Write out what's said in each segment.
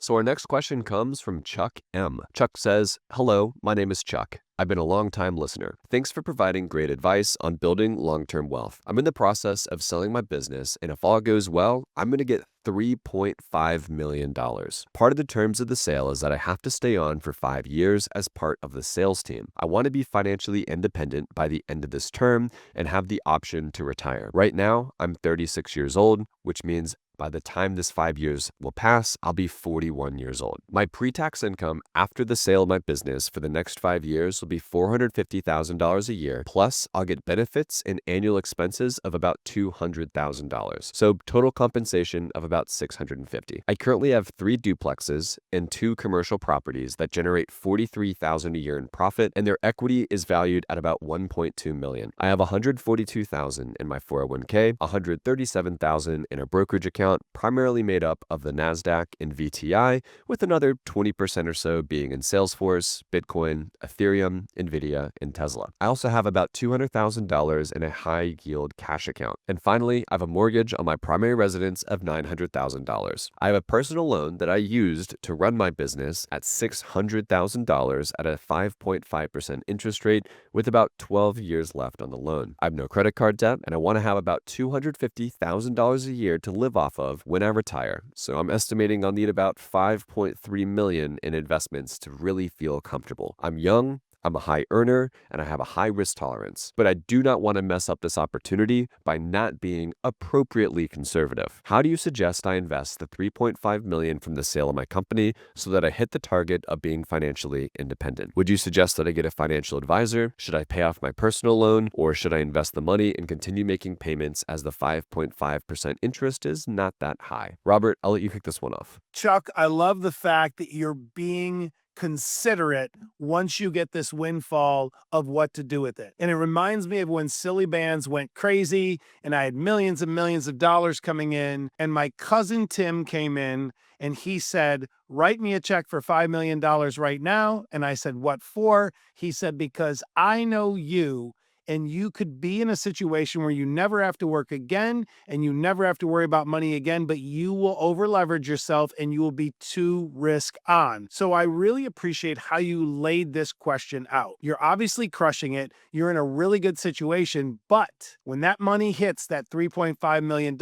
So our next question comes from Chuck M. Chuck says, "Hello, my name is Chuck. I've been a long-time listener. Thanks for providing great advice on building long-term wealth. I'm in the process of selling my business, and if all goes well, I'm going to get $3.5 million. Part of the terms of the sale is that I have to stay on for 5 years as part of the sales team. I want to be financially independent by the end of this term and have the option to retire. Right now, I'm 36 years old, which means by the time this 5 years will pass, I'll be 41 years old. My pre-tax income after the sale of my business for the next 5 years will be $450,000 a year. Plus, I'll get benefits and annual expenses of about $200,000. So total compensation of about $650,000. I currently have 3 duplexes and 2 commercial properties that generate $43,000 a year in profit, and their equity is valued at about $1.2 million. I have $142,000 in my 401k, $137,000 in a brokerage account, primarily made up of the NASDAQ and VTI, with another 20% or so being in Salesforce, Bitcoin, Ethereum, Nvidia, and Tesla. I also have about $200,000 in a high-yield cash account. And finally, I have a mortgage on my primary residence of $900,000. I have a personal loan that I used to run my business at $600,000 at a 5.5% interest rate with about 12 years left on the loan. I have no credit card debt, and I want to have about $250,000 a year to live off of when I retire. So I'm estimating I'll need about $5.3 million in investments to really feel comfortable. I'm young, I'm a high earner, and I have a high risk tolerance, but I do not want to mess up this opportunity by not being appropriately conservative. How do you suggest I invest the $3.5 million from the sale of my company so that I hit the target of being financially independent? Would you suggest that I get a financial advisor? Should I pay off my personal loan, or should I invest the money and continue making payments as the 5.5% interest is not that high? Robert, I'll let you kick this one off. Chuck, I love the fact that you're being considerate once you get this windfall of what to do with it. And it reminds me of when silly bands went crazy and I had millions and millions of dollars coming in, and my cousin Tim came in and he said, "Write me a check for $5 million right now." And I said, "What for?" He said, "Because I know you, and you could be in a situation where you never have to work again and you never have to worry about money again, but you will over leverage yourself and you will be too risk on." So I really appreciate how you laid this question out. You're obviously crushing it. You're in a really good situation, but when that money hits that $3.5 million,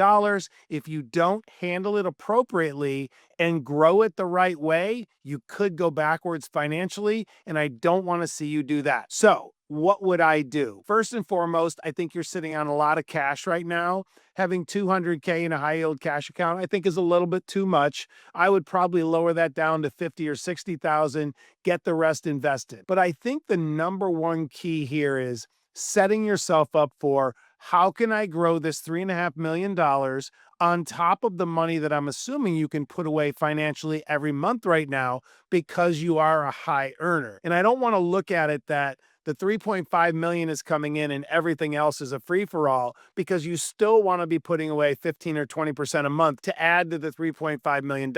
if you don't handle it appropriately and grow it the right way, you could go backwards financially, and I don't want to see you do that. So what would I do? First and foremost, I think you're sitting on a lot of cash right now. Having 200K in a high yield cash account, I think is a little bit too much. I would probably lower that down to 50 or 60,000, get the rest invested. But I think the number one key here is setting yourself up for, how can I grow this $3.5 million on top of the money that I'm assuming you can put away financially every month right now because you are a high earner. And I don't want to look at it that the 3.5 million is coming in and everything else is a free for all, because you still want to be putting away 15 or 20% a month to add to the $3.5 million.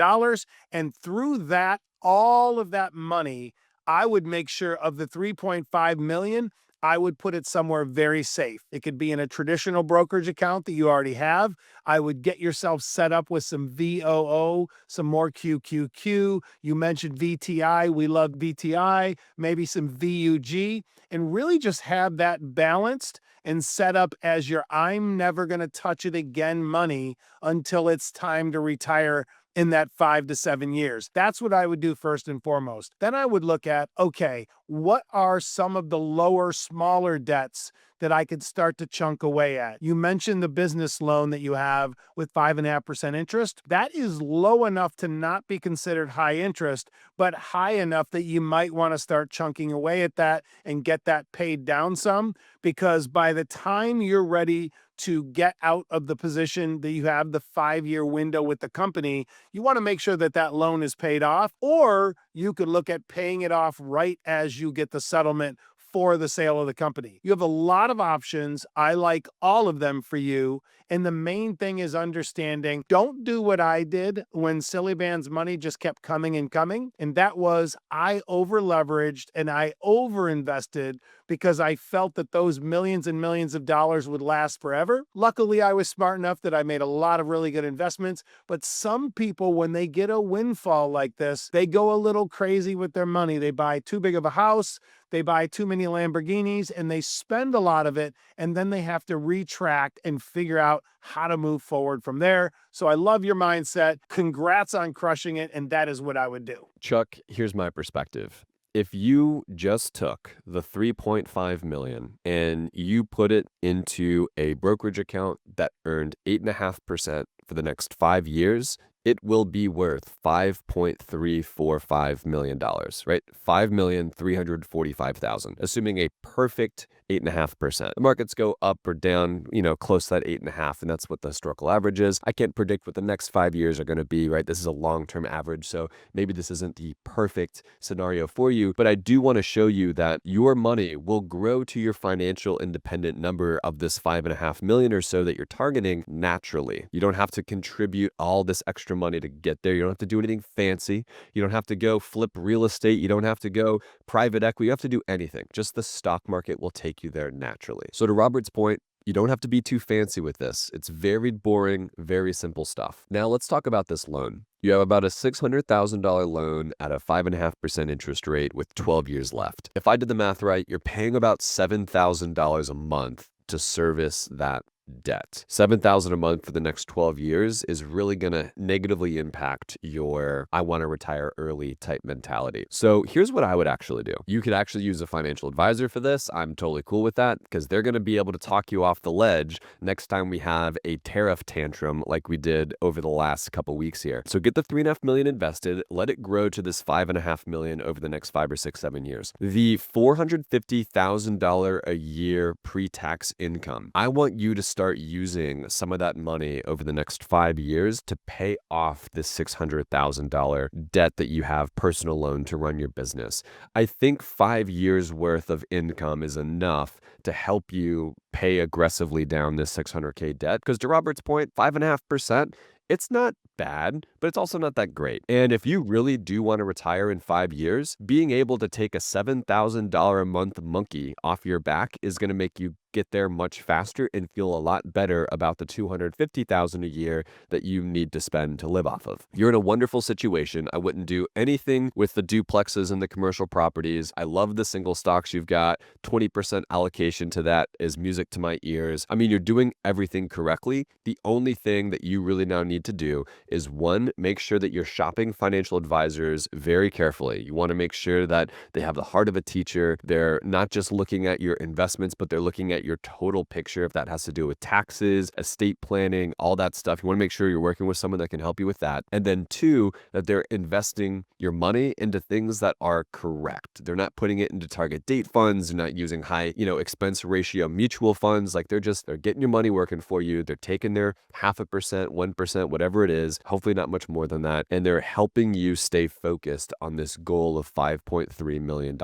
And through that, all of that money, I would make sure of the 3.5 million, I would put it somewhere very safe. It could be in a traditional brokerage account that you already have. I would get yourself set up with some VOO, some more QQQ. You mentioned VTI. We love VTI, maybe some VUG, and really just have that balanced and set up as your "I'm never going to touch it again" money until it's time to retire in that 5 to 7 years. That's what I would do first and foremost. Then I would look at, okay, what are some of the lower, smaller debts that I could start to chunk away at? You mentioned the business loan that you have with 5.5% interest. That is low enough to not be considered high interest, but high enough that you might want to start chunking away at that and get that paid down some, because by the time you're ready to get out of the position that you have the 5-year window with the company, you want to make sure that that loan is paid off, or you could look at paying it off right as you get the settlement for the sale of the company. You have a lot of options. I like all of them for you. And the main thing is understanding, don't do what I did when Silly Band's money just kept coming and coming. And that was, I over leveraged and I over invested because I felt that those millions and millions of dollars would last forever. Luckily, I was smart enough that I made a lot of really good investments. But some people, when they get a windfall like this, they go a little crazy with their money. They buy too big of a house, they buy too many Lamborghinis, and they spend a lot of it. And then they have to retract and figure out how to move forward from there. So I love your mindset. Congrats on crushing it. And that is what I would do. Chuck, here's my perspective. If you just took the 3.5 million and you put it into a brokerage account that earned 8.5% for the next 5 years, it will be worth $5.345 million, right? $5,345,000, assuming a perfect 8.5%. The markets go up or down, close to that 8.5, and that's what the historical average is. I can't predict what the next 5 years are going to be, right? This is a long-term average, so maybe this isn't the perfect scenario for you, but I do want to show you that your money will grow to your financial independent number of this 5.5 million or so that you're targeting naturally. You don't have to contribute all this extra money to get there. You don't have to do anything fancy. You don't have to go flip real estate. You don't have to go private equity. You don't have to do anything. Just the stock market will take you there naturally. So to Robert's point, you don't have to be too fancy with this. It's very boring, very simple stuff. Now let's talk about this loan. You have about a $600,000 loan at a 5.5% interest rate with 12 years left. If I did the math right, you're paying about $7,000 a month to service that debt. $7,000 a month for the next 12 years is really going to negatively impact your I want to retire early type mentality. So here's what I would actually do. You could actually use a financial advisor for this. I'm totally cool with that because they're going to be able to talk you off the ledge next time we have a tariff tantrum like we did over the last couple weeks here. So get the 3.5 million invested, let it grow to this 5.5 million over the next 5 or 6, 7 years. The $450,000 a year pre-tax income, I want you to start using some of that money over the next 5 years to pay off this $600,000 debt that you have, personal loan to run your business. I think 5 years worth of income is enough to help you pay aggressively down this $600K debt. Because to Robert's point, 5.5%, it's not bad, but it's also not that great. And if you really do want to retire in 5 years, being able to take a $7,000 a month monkey off your back is going to make you get there much faster and feel a lot better about the $250,000 a year that you need to spend to live off of. You're in a wonderful situation. I wouldn't do anything with the duplexes and the commercial properties. I love the single stocks you've got. 20% allocation to that is music to my ears. I mean, you're doing everything correctly. The only thing that you really now need to do is, one, make sure that you're shopping financial advisors very carefully. You want to make sure that they have the heart of a teacher. They're not just looking at your investments, but they're looking at your total picture. If that has to do with taxes, estate planning, all that stuff, you want to make sure you're working with someone that can help you with that. And then two, that they're investing your money into things that are correct. They're not putting it into target date funds. They're not using high, expense ratio mutual funds. Like they're getting your money working for you. They're taking their 0.5%, 1%, whatever it is, hopefully not much more than that. And they're helping you stay focused on this goal of $5.3 million.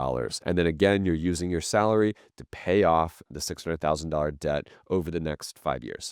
And then again, you're using your salary to pay off the $600,000 debt over the next 5 years.